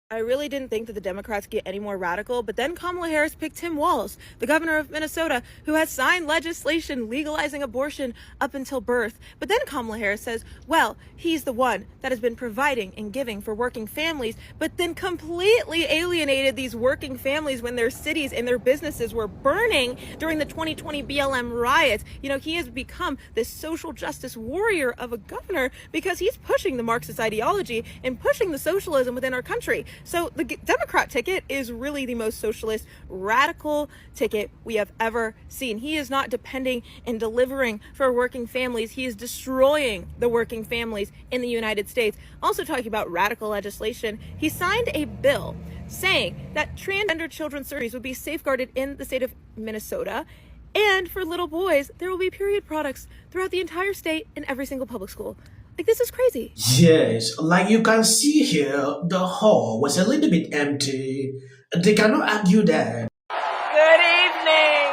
I really didn't think that the Democrats get any more radical, but then Kamala Harris picked Tim Walz, the governor of Minnesota, who has signed legislation legalizing abortion up until birth. But then Kamala Harris says, well, he's the one that has been providing and giving for working families, but then completely alienated these working families when their cities and their businesses were burning during the 2020 BLM riots. You know, he has become this social justice warrior of a governor because he's pushing the Marxist ideology and pushing the socialism within our country. So the Democrat ticket is really the most socialist, radical ticket we have ever seen. He is not depending and delivering for working families. He is destroying the working families in the United States. Also talking about radical legislation, he signed a bill saying that transgender children's surgeries would be safeguarded in the state of Minnesota. And for little boys, there will be period products throughout the entire state in every single public school. Like, this is crazy. Yes, like you can see here, the hall was a little bit empty. They cannot argue that. Good evening.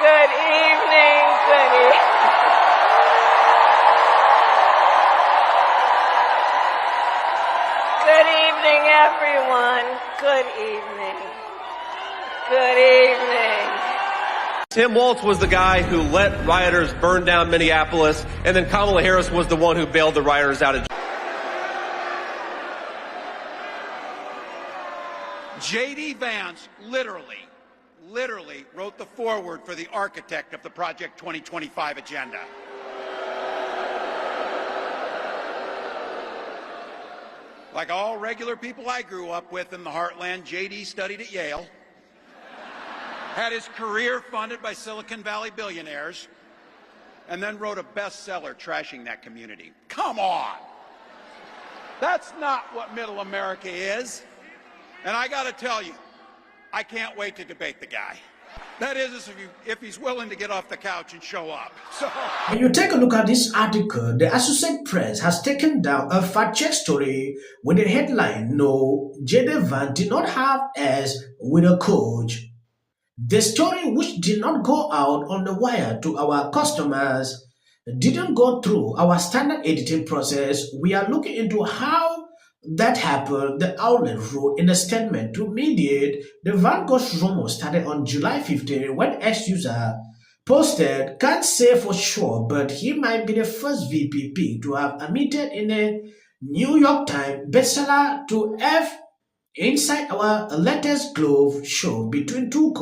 Good evening. Good evening. Good evening, everyone. Good evening. Good evening. Tim Walz was the guy who let rioters burn down Minneapolis, and then Kamala Harris was the one who bailed the rioters out of jail. J.D. Vance literally wrote the foreword for the architect of the Project 2025 agenda. Like all regular people I grew up with in the heartland, J.D. studied at Yale, had his career funded by Silicon Valley billionaires, and then wrote a bestseller trashing that community. Come on! That's not what middle America is. And I gotta tell you, I can't wait to debate the guy. That is, if he's willing to get off the couch and show up. So, when you take a look at this article, the Associated Press has taken down a fact-check story with the headline, "No, J.D. Vance did not have S with a coach." The story, which did not go out on the wire to our customers, didn't go through our standard editing process. We are looking into how that happened. The outlet wrote in a statement to mediate. The Van Gogh rumor started on July 15 when ex-user posted, "Can't say for sure, but he might be the first VPP to have admitted in a New York Times bestseller to F inside our latest glove show between two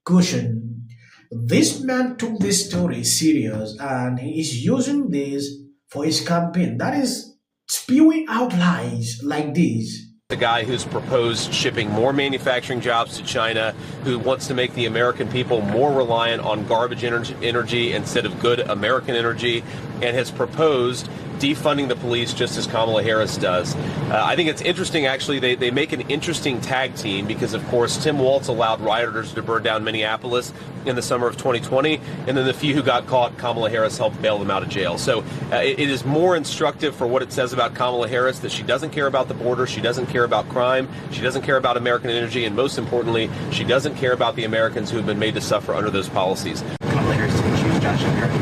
cushion." This man took this story serious and he is using this for his campaign. That is spewing out lies like this. The guy who's proposed shipping more manufacturing jobs to China, who wants to make the American people more reliant on garbage energy instead of good American energy, and has proposed defunding the police just as Kamala Harris does. I think it's interesting, actually. They make an interesting tag team because, of course, Tim Walz allowed rioters to burn down Minneapolis in the summer of 2020, and then the few who got caught, Kamala Harris helped bail them out of jail. So it is more instructive for what it says about Kamala Harris, that she doesn't care about the border, she doesn't care about crime, she doesn't care about American energy, and most importantly, she doesn't care about the Americans who have been made to suffer under those policies. Kamala Harris can choose Josh and Harris.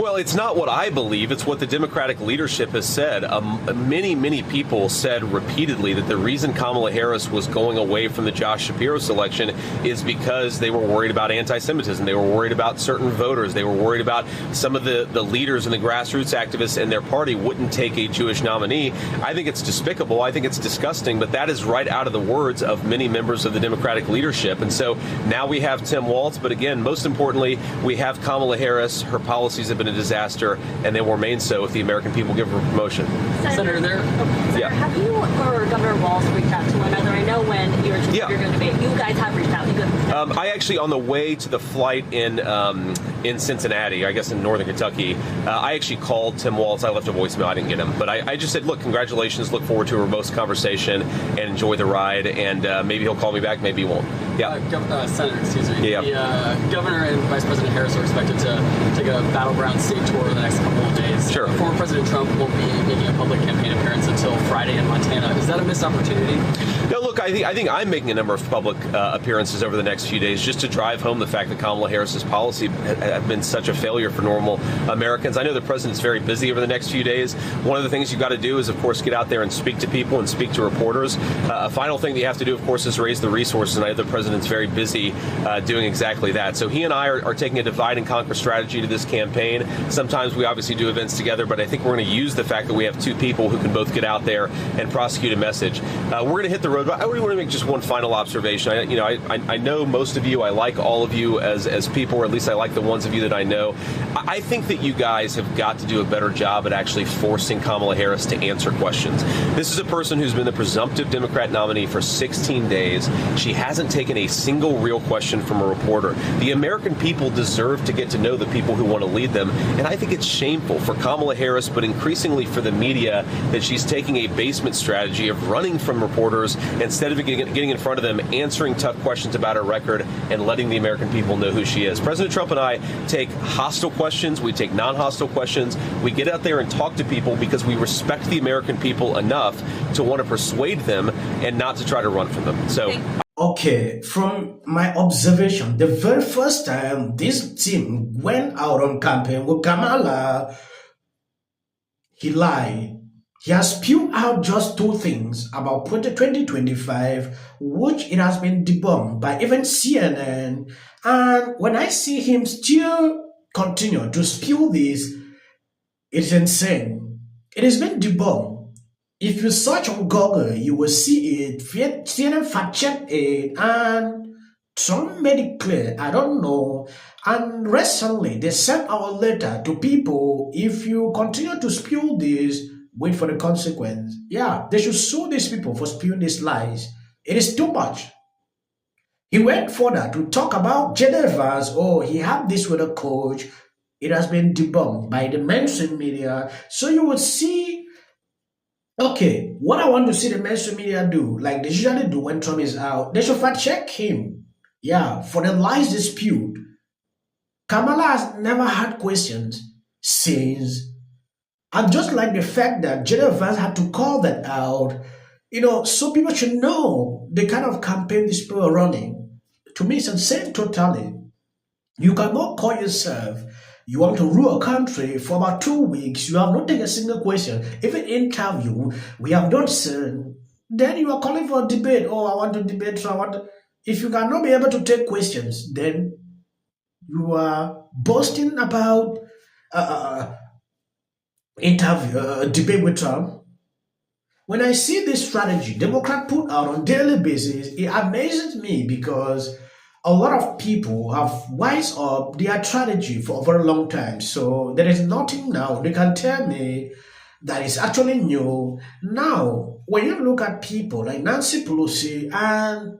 Well, it's not what I believe. It's what the Democratic leadership has said. Many people said repeatedly that the reason Kamala Harris was going away from the Josh Shapiro selection is because they were worried about anti-Semitism. They were worried about certain voters. They were worried about some of the leaders and the grassroots activists in their party wouldn't take a Jewish nominee. I think it's despicable. I think it's disgusting. But that is right out of the words of many members of the Democratic leadership. And so now we have Tim Walz. But again, most importantly, we have Kamala Harris. Her policies have been a disaster, and they will remain so if the American people give her a promotion. Senator, have you or Governor Walz reached out to one another? I know when you were you're going to debate, you guys have reached out. I actually, on the way to the flight in Cincinnati, I guess in northern Kentucky, I actually called Tim Walz. I left a voicemail. I didn't get him, but I just said, look, congratulations. Look forward to a robust conversation and enjoy the ride. And maybe he'll call me back. Maybe he won't. Yeah. Senator, excuse me. Yeah. The governor and Vice President Harris are expected to take a battleground state tour in the next couple of days. Sure. Former President Trump won't be making a public campaign appearance until Friday in Montana. Montana. Is that a missed opportunity? No, look, I think I'm making a number of public appearances over the next few days just to drive home the fact that Kamala Harris's policy has been such a failure for normal Americans. I know the president's very busy over the next few days. One of the things you've got to do is, of course, get out there and speak to people and speak to reporters. A final thing that you have to do, of course, is raise the resources, and I know the president's very busy doing exactly that. So he and I are taking a divide and conquer strategy to this campaign. Sometimes we obviously do events together, but I think we're going to use the fact that we have two people who can both get out there and prosecute a message. We're going to hit the road, but I really want to make just one final observation. I know most of you. I like all of you as people, or at least I like the ones of you that I know. I think that you guys have got to do a better job at actually forcing Kamala Harris to answer questions. This is a person who's been the presumptive Democrat nominee for 16 days. She hasn't taken a single real question from a reporter. The American people deserve to get to know the people who want to lead them, and I think it's shameful for Kamala Harris, but increasingly for the media, that she's taking a basement strategy of running from reporters instead of getting in front of them, answering tough questions about her record, and letting the American people know who she is. President Trump and I take hostile questions. We take non-hostile questions. We get out there and talk to people because we respect the American people enough to want to persuade them and not to try to run from them. So. Okay, from my observation, the very first time this team went out on campaign with Kamala, he lied. He has spewed out just two things about 2025, which it has been debunked by even CNN. And when I see him still continue to spew this, it's insane. It has been debunked. If you search on Google, you will see it. CNN fact-checked it, and Trump made it clear. I don't know. And recently, they sent out a letter to people. If you continue to spew this, wait for the consequence. Yeah, they should sue these people for spewing these lies. It is too much. He went further to talk about J.D. Vance. Oh, he had this with a coach. It has been debunked by the mainstream media. So you would see. Okay, what I want to see the mainstream media do, like they usually do when Trump is out, they should fact check him. Yeah, for the lies dispute. Kamala has never had questions since. And just like the fact that J.D. Vance had to call that out, so people should know the kind of campaign these people are running. To me, it's insane totally. You cannot call yourself, you want to rule a country for about 2 weeks, you have not taken a single question. Even interview, we have not seen. Then you are calling for a debate. Oh, I want to debate, so I want to. If you cannot be able to take questions, then you are boasting about debate with Trump. When I see this strategy Democrat put out on daily basis, it amazes me because a lot of people have wised up their strategy for a very long time. So there is nothing now they can tell me that is actually new. Now, when you look at people like Nancy Pelosi, and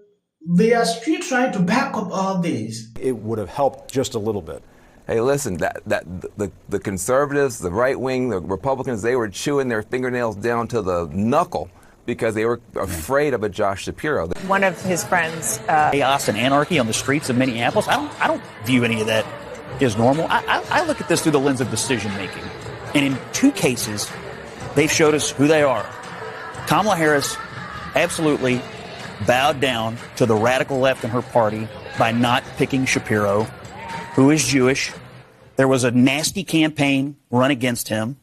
they are still trying to back up all this. It would have helped just a little bit. Hey, listen, the conservatives, the right wing, the Republicans, they were chewing their fingernails down to the knuckle because they were afraid of a Josh Shapiro. One of his friends. Chaos and anarchy on the streets of Minneapolis. I don't view any of that as normal. I look at this through the lens of decision making. And in two cases, they've showed us who they are. Kamala Harris absolutely bowed down to the radical left in her party by not picking Shapiro, who is Jewish. There was a nasty campaign run against him.